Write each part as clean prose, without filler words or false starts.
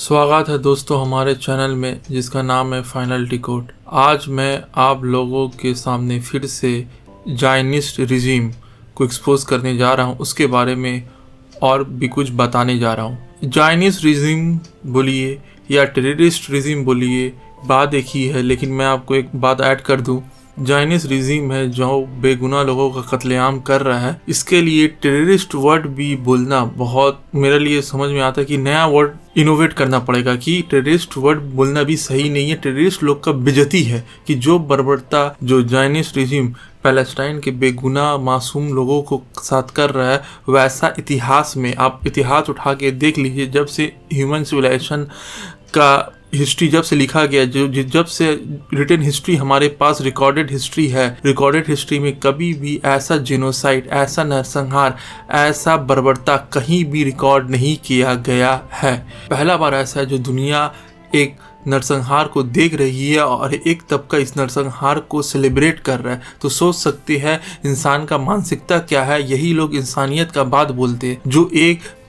स्वागत है दोस्तों हमारे चैनल में जिसका नाम है फाइनल डिकोड। आज मैं आप लोगों के सामने फिर से जायनिस्ट रिजीम को एक्सपोज करने जा रहा हूँ, उसके बारे में और भी कुछ बताने जा रहा हूँ। जायनिस्ट रिजीम बोलिए या टेररिस्ट रिजीम बोलिए, बात एक ही है, लेकिन मैं आपको एक बात ऐड कर दूँ। जायनिस्ट रिजीम है जो बेगुनाह लोगों का कत्लेआम कर रहा है। इसके लिए टेररिस्ट वर्ड भी बोलना बहुत मेरे लिए समझ में आता है कि नया वर्ड इनोवेट करना पड़ेगा कि टेररिस्ट वर्ड बोलना भी सही नहीं है। टेररिस्ट लोग का बेइज्जती है कि जो बर्बरता जो जायनिस्ट रिजीम पैलेस्टाइन के बेगुनाह मासूम लोगों को साथ कर रहा है, वैसा इतिहास में आप इतिहास उठा के देख लीजिए। जब से ह्यूमन सिविलाइजेशन का हिस्ट्री जब से लिखा गया, जब से रिटन हिस्ट्री हमारे पास रिकॉर्डेड हिस्ट्री है, रिकॉर्डेड हिस्ट्री में कभी भी ऐसा जेनोसाइड, ऐसा नरसंहार, ऐसा बर्बरता कहीं भी रिकॉर्ड नहीं किया गया है। पहला बार ऐसा है जो दुनिया एक नरसंहार को देख रही है और एक तबका इस नरसंहार को सेलिब्रेट कर रहा है। तो सोच सकते हैं इंसान का मानसिकता क्या है। यही लोग इंसानियत का बात बोलते हैं। जो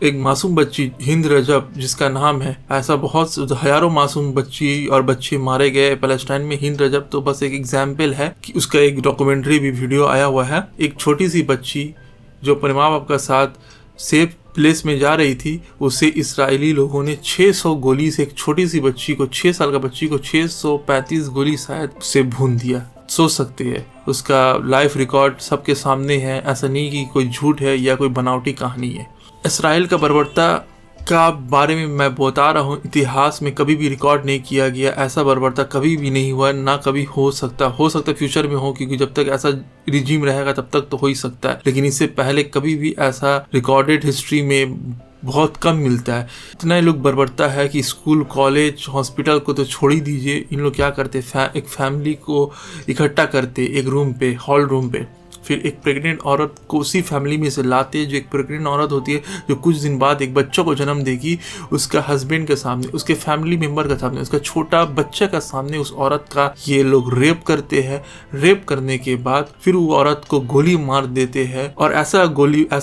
एक मासूम बच्ची हिंद रजब जिसका नाम है, ऐसा बहुत हजारों मासूम बच्ची और बच्चे मारे गए पैलेस्टाइन में। हिंद रजब तो बस एक एग्जाम्पल है कि उसका एक डॉक्यूमेंट्री भी वीडियो आया हुआ है। एक छोटी सी बच्ची जो अपने माँ बाप का साथ सेफ प्लेस में जा रही थी, उसे इस्राएली लोगों ने 600 गोली से, एक छोटी सी बच्ची को, 6 साल का बच्ची को 635 गोली शायद से भून दिया। सोच सकते हैं, उसका लाइफ रिकॉर्ड सबके सामने है। ऐसा नहीं कि कोई झूठ है या कोई बनावटी कहानी है। इसराइल का बर्बरता का बारे में मैं बता रहा हूँ, इतिहास में कभी भी रिकॉर्ड नहीं किया गया। ऐसा बर्बरता कभी भी नहीं हुआ, ना कभी हो सकता फ्यूचर में हो, क्योंकि जब तक ऐसा रिजीम रहेगा तब तक तो हो ही सकता है, लेकिन इससे पहले कभी भी ऐसा रिकॉर्डेड हिस्ट्री में बहुत कम मिलता है। इतना लोग बर्बरता है कि स्कूल, कॉलेज, हॉस्पिटल को तो छोड़ ही दीजिए। इन लोग क्या करते, एक फैमिली को इकट्ठा करते एक रूम पे, हॉल रूम पे, फिर एक प्रेग्नेंट औरत को उसी फैमिली में से लाते, जो एक प्रेग्नेंट औरत होती है जो कुछ दिन बाद एक बच्चों को जन्म देगी, उसका हस्बैंड के सामने, उसके फैमिली मेंबर के सामने, उसका छोटा बच्चा का सामने उस औरत का ये लोग रेप करते हैं। रेप करने के बाद फिर वो औरत को गोली मार देते हैं, और ऐसा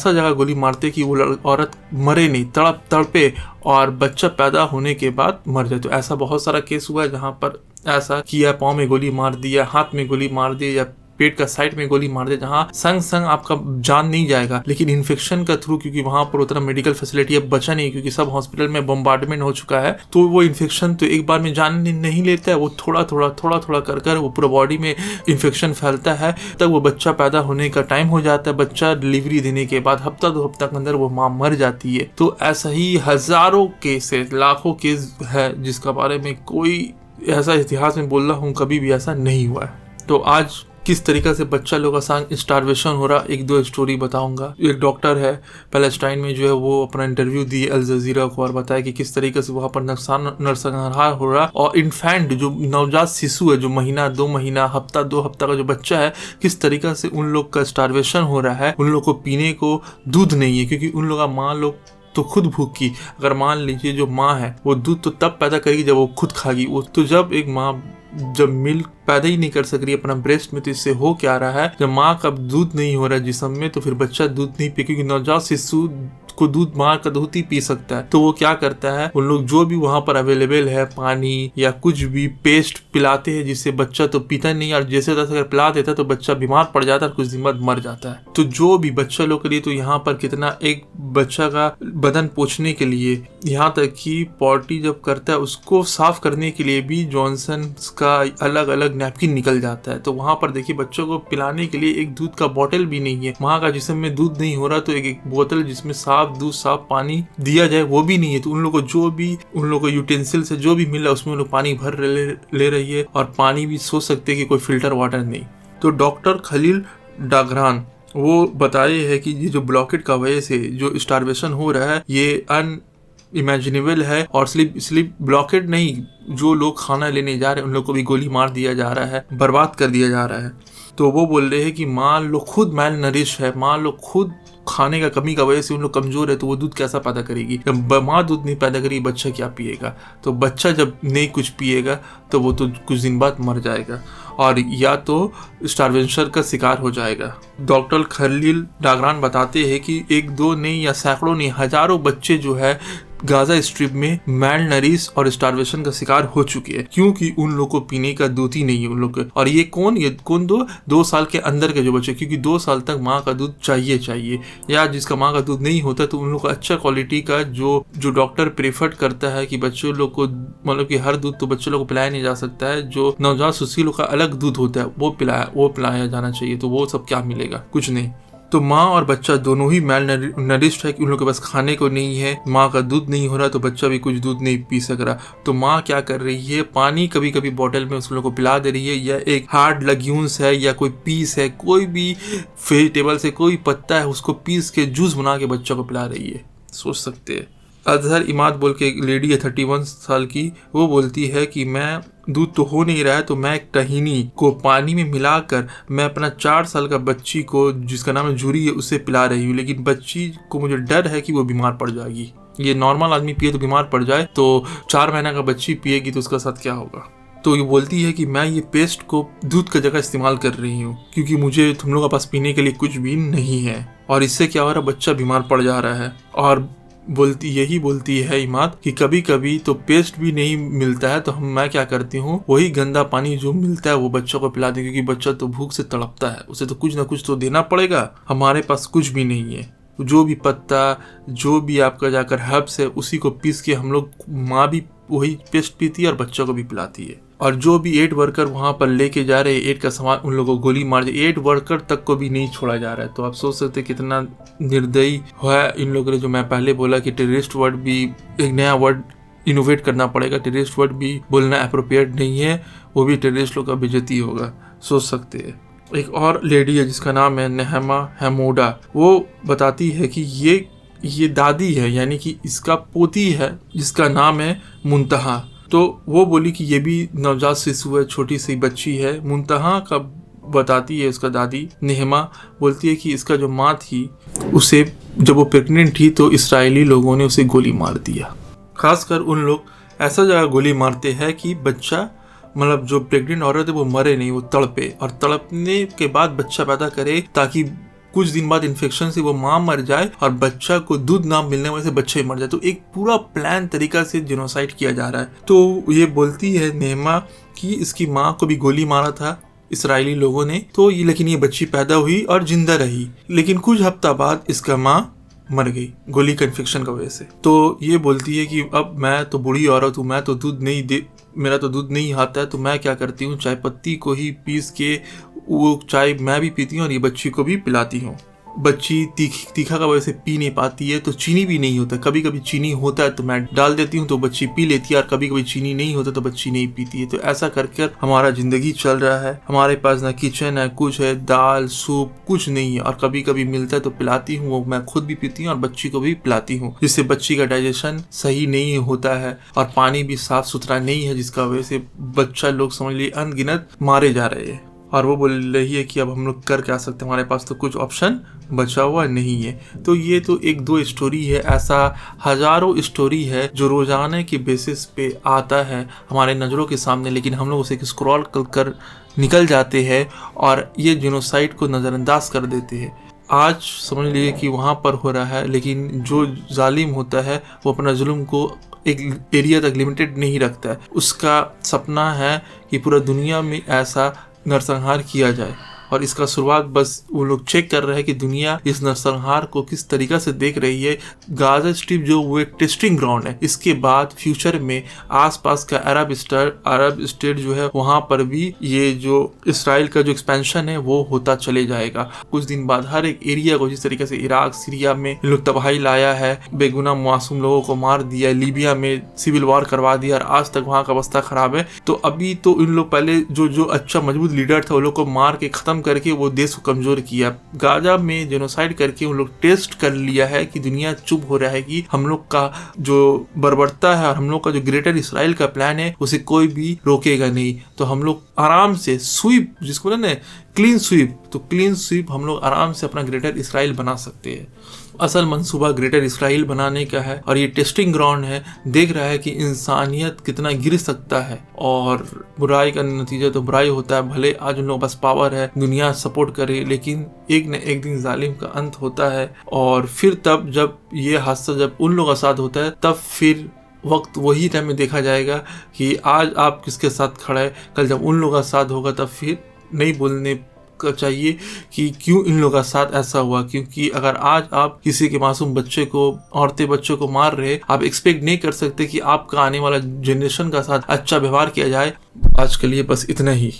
जगह गोली मारते कि वो औरत मरे नहीं, तड़पे और बच्चा पैदा होने के बाद मर जाए। तो ऐसा बहुत सारा केस हुआ है जहाँ पर ऐसा किया, पाँव में गोली मार दिया, हाथ में गोली मार दिया, या पेट का साइड में गोली मार दे, जहाँ संग आपका जान नहीं जाएगा, लेकिन इन्फेक्शन का थ्रू, क्योंकि वहां पर उतना मेडिकल फैसिलिटी अब बचा नहीं, क्योंकि सब हॉस्पिटल में बम्बार्डमेंट हो चुका है। तो वो इन्फेक्शन तो एक बार में जान नहीं लेता है, वो थोड़ा थोड़ा कर वो पूरा बॉडी में इन्फेक्शन फैलता है। तब वो बच्चा पैदा होने का टाइम हो जाता है। बच्चा डिलीवरी देने के बाद हफ्ता 2 हफ्ता के अंदर वो माँ मर जाती है। तो ऐसा ही हजारों केस है, लाखों केस है, जिसका बारे में कोई ऐसा इतिहास में बोल रहा हूँ कभी भी ऐसा नहीं हुआ है। तो आज किस तरीका से बच्चा लोग का संग स्टारवेशन हो रहा, 1-2 स्टोरी बताऊंगा। एक डॉक्टर है पैलेस्टाइन में, जो है वो अपना इंटरव्यू दिए अल जजीरा को और बताया कि किस तरीके से वहाँ पर नरसंहार हो रहा, और इन्फेंट जो नवजात शिशु है, जो महीना 2 महीना, हफ्ता 2 हफ्ता का जो बच्चा है, किस तरीका से उन लोग का स्टारवेशन हो रहा है। उन लोग को पीने को दूध नहीं है, क्योंकि उन लोग का माँ लोग तो खुद भूखी। अगर मान लीजिए जो माँ है वो दूध तो तब पैदा करेगी जब वो खुद खागी। वो तो जब एक माँ जब मिल्क पैदा ही नहीं कर सक रही अपना ब्रेस्ट में, तो इससे हो क्या रहा है, जब माँ का दूध नहीं हो रहा है जिस्म में, तो फिर बच्चा दूध नहीं पी, क्योंकि नवजात शिशु को दूध, माँ का दूध ही पी सकता है। तो वो क्या करता है, उन लोग जो भी वहां पर अवेलेबल है, पानी या कुछ भी पेस्ट पिलाते हैं, जिससे बच्चा तो पीता नहीं, और जैसे तैसे अगर पिला देता है तो बच्चा बीमार पड़ जाता है और कुछ दिन बाद मर जाता है। तो जो भी बच्चा लोग के लिए, तो यहाँ पर कितना, एक बच्चा का बदन पोंछने के लिए, यहाँ तक कि पॉटी जब करता है उसको साफ करने के लिए भी जॉनसन का अलग अलग नैपकिन निकल जाता है। तो वहां पर देखिए बच्चों को पिलाने के लिए एक दूध का बोतल भी नहीं है। वहां का जिसम में दूध नहीं हो रहा, तो एक बोतल जिसमें साफ दूध, साफ पानी दिया जाए, वो भी नहीं है। तो उन लोगों को जो भी, उन लोगों को यूटेंसिल से जो भी मिला उसमें लोग पानी भर ले रही है, और पानी भी सोच सकते हैं कि कोई फिल्टर वाटर नहीं। तो डॉक्टर खलील डागरान वो बताए है कि ये जो ब्लॉकेट का वजह से जो स्टारवेशन हो रहा है, ये इमेजिनेबल है। और स्लीप ब्लॉकेट नहीं, जो लोग खाना लेने जा रहे हैं उन लोग को भी गोली मार दिया जा रहा है, बर्बाद कर दिया जा रहा है। तो वो बोल रहे हैं कि माँ लोग खुद मैल नरिश है, माँ लोग खुद खाने का कमी का वजह से उन लोग कमजोर है, तो वो दूध कैसा पैदा करेगी। जब माँ दूध नहीं पैदा करेगी, बच्चा क्या पिएगा। तो बच्चा जब नहीं कुछ पिएगा तो वो तो कुछ दिन बाद मर जाएगा, और या तो स्टारवेशन का शिकार हो जाएगा। डॉक्टर खलील डागरान बताते हैं कि 1-2 नहीं या सैकड़ों नहीं, हजारों बच्चे जो है गाजा स्ट्रिप में मैल नरिश और स्टारवेशन का शिकार हो चुके हैं, क्योंकि उन लोग को पीने का दूध ही नहीं है उन लोग को। और ये कौन 2 साल के अंदर के जो बच्चे, क्योंकि 2 साल तक माँ का दूध चाहिए, या जिसका माँ का दूध नहीं होता तो उन लोग को अच्छा क्वालिटी का जो डॉक्टर प्रेफर करता है कि बच्चों लोग को, मतलब कि हर दूध तो बच्चों लोग को पिलाया नहीं जा सकता है, जो नवजात शिशु लोग का अलग दूध होता है वो पिलाया जाना चाहिए। तो वो सब क्या मिलेगा? कुछ नहीं। तो माँ और बच्चा दोनों ही मैल नरिश्ड है कि उन लोगों के पास खाने को नहीं है, माँ का दूध नहीं हो रहा तो बच्चा भी कुछ दूध नहीं पी सक रहा। तो माँ क्या कर रही है, पानी कभी कभी बॉटल में उस लोगों को पिला दे रही है, या एक हार्ड लेग्यूम्स है या कोई पीस है, कोई भी वेजिटेबल से कोई पत्ता है उसको पीस के जूस बना के बच्चा को पिला रही है। सोच सकते हैं। अजहर इमाद बोल के एक लेडी है 31 साल की, वो बोलती है कि मैं दूध तो हो नहीं रहा है तो मैं एक टहीनी को पानी में मिलाकर मैं अपना 4 साल का बच्ची को, जिसका नाम है जूरी है, उसे पिला रही हूँ, लेकिन बच्ची को मुझे डर है कि वो बीमार पड़ जाएगी। ये नॉर्मल आदमी पिए तो बीमार पड़ जाए, तो 4 महीना का बच्ची पिएगी तो उसका साथ क्या होगा। तो ये बोलती है कि मैं ये पेस्ट को दूध की जगह इस्तेमाल कर रही हूँ, क्योंकि मुझे तुम लोगों के पास पीने के लिए कुछ भी नहीं है, और इससे क्या हो रहा है, बच्चा बीमार पड़ जा रहा है। और बोलती है इमाद कि कभी कभी तो पेस्ट भी नहीं मिलता है तो मैं क्या करती हूँ, वही गंदा पानी जो मिलता है वो बच्चों को पिला दें, क्योंकि बच्चा तो भूख से तड़पता है, उसे तो कुछ ना कुछ तो देना पड़ेगा। हमारे पास कुछ भी नहीं है, जो भी पत्ता, जो भी आपका जाकर हर्ब्स है उसी को पीस के हम लोग, माँ भी वही पेस्ट पीती है और बच्चों को भी पिलाती है। और जो भी एड वर्कर वहाँ पर लेके जा रहे हैं एड का सामान, उन लोगों को गोली मार दे, एड वर्कर तक को भी नहीं छोड़ा जा रहा है। तो आप सोच सकते कितना निर्दयी है इन लोगों ने। जो मैं पहले बोला कि टेररिस्ट वर्ड भी एक नया वर्ड इनोवेट करना पड़ेगा, टेररिस्ट वर्ड भी बोलना अप्रोप्रिएट नहीं है, वो भी टेररिस्ट लोग का बेइज्जती होगा। सोच सकते हैं। एक और लेडी है जिसका नाम है नेहमा हैमोडा, वो बताती है कि ये दादी है, यानी कि इसका पोती है जिसका नाम है मुंतहा। तो वो बोली कि ये भी नवजात शिशु है, छोटी सी बच्ची है। मुंतहा का बताती है उसका दादी नेहमा, बोलती है कि इसका जो माँ थी उसे जब वो प्रेग्नेंट थी तो इस्राएली लोगों ने उसे गोली मार दिया। खासकर उन लोग ऐसा जगह गोली मारते हैं कि बच्चा, मतलब जो प्रेग्नेंट औरत है वो मरे नहीं, वो तड़पे, और तड़पने के बाद बच्चा पैदा करे, ताकि कुछ दिन बाद इन्फेक्शन से वो माँ मर जाए और बच्चा को दूध ना मिलने वजह से बच्चा ही मर जाए। तो एक पूरा प्लान तरीका से जेनोसाइड किया जा रहा है। तो ये बोलती है नेहमा कि इसकी माँ को भी गोली मारा था इस्राएली लोगों ने, तो ये लेकिन ये बच्ची पैदा हुई और जिंदा रही, लेकिन कुछ हफ्ता बाद इसका माँ मर गई गोली का इन्फेक्शन की वजह से। तो ये बोलती है कि अब मैं तो बूढ़ी औरत हूँ, मैं तो दूध नहीं दे, मेरा तो दूध नहीं आता है, तो मैं क्या करती हूँ, चाय पत्ती को ही पीस के वो चाय मैं भी पीती हूँ और ये बच्ची को भी पिलाती हूँ। बच्ची तीखा का वजह से पी नहीं पाती है, तो चीनी भी नहीं होता, कभी कभी चीनी होता है तो मैं डाल देती हूँ तो बच्ची पी लेती है, और कभी कभी चीनी नहीं होता तो बच्ची नहीं पीती है। तो ऐसा करके हमारा जिंदगी चल रहा है। हमारे पास ना किचन है, कुछ है, दाल सूप कुछ नहीं है, और कभी कभी मिलता है तो पिलाती हूँ, वो मैं खुद भी पीती हूँ और बच्ची को भी पिलाती हूँ, जिससे बच्ची का डाइजेशन सही नहीं होता है और पानी भी साफ सुथरा नहीं है, जिसका वजह से बच्चा लोग समझ लिए अनगिनत मारे जा रहे हैं। और वो बोल रही है कि अब हम लोग कर क्या सकते हैं, हमारे पास तो कुछ ऑप्शन बचा हुआ नहीं है। तो ये तो 1-2 स्टोरी है, ऐसा हजारों स्टोरी है जो रोजाना के बेसिस पे आता है हमारे नज़रों के सामने, लेकिन हम लोग उसे स्क्रॉल कर निकल जाते हैं और ये जेनोसाइड को नज़रअंदाज कर देते हैं। आज समझ लीजिए कि वहाँ पर हो रहा है, लेकिन जो जालिम होता है वो अपना जुल्म को एक एरिया तक लिमिटेड नहीं रखता है। उसका सपना है कि पूरा दुनिया में ऐसा नरसंहार किया जाए, और इसका शुरुआत बस वो लोग चेक कर रहे हैं कि दुनिया इस नरसंहार को किस तरीका से देख रही है। गाजा स्ट्रिप जो वो एक टेस्टिंग ग्राउंड है, इसके बाद फ्यूचर में आसपास का अरब स्टेट जो है वहाँ पर भी ये जो इसराइल का जो एक्सपेंशन है वो होता चले जाएगा। कुछ दिन बाद हर एक एरिया को, जिस तरीके से इराक सीरिया में इन लोग तबाही लाया है, बेगुनाह मासूम लोगों को मार दिया, लीबिया में सिविल वॉर करवा दिया और आज तक वहाँ का अवस्था खराब है। तो अभी तो इन लोग पहले जो अच्छा मजबूत लीडर था वो लोग को मार के खत्म करके वो देश को कमजोर किया। गाजा में जेनोसाइड करके उन लोग टेस्ट कर लिया है कि दुनिया चुप हो रहा है कि हम लोग का जो बर्बरता है और हम लोग का जो ग्रेटर इसराइल का प्लान है उसे कोई भी रोकेगा नहीं। तो हम लोग आराम से स्वीप, जिसको ना क्लीन स्वीप, तो क्लीन स्वीप हम लोग आराम से अपना ग्रेटर इसराइल बना सकते हैं। असल मंसूबा ग्रेटर इसराइल बनाने का है और ये टेस्टिंग ग्राउंड है। देख रहा है कि इंसानियत कितना गिर सकता है और बुराई का नतीजा तो बुराई होता है। भले आज उन लोगों के पास पावर है, दुनिया सपोर्ट करे, लेकिन एक न एक दिन जालिम का अंत होता है। और फिर तब जब ये हादसा जब उन लोगों का साथ होता है, तब फिर वक्त वही टाइम में देखा जाएगा कि आज आप किसके साथ खड़ा है, कल जब उन लोगों का साथ होगा तब फिर नहीं बोलने का चाहिए कि क्यों इन लोगों का साथ ऐसा हुआ। क्योंकि अगर आज आप किसी के मासूम बच्चे को, औरतें बच्चों को मार रहे, आप एक्सपेक्ट नहीं कर सकते कि आपका आने वाला जनरेशन का साथ अच्छा व्यवहार किया जाए। आज के लिए बस इतना ही।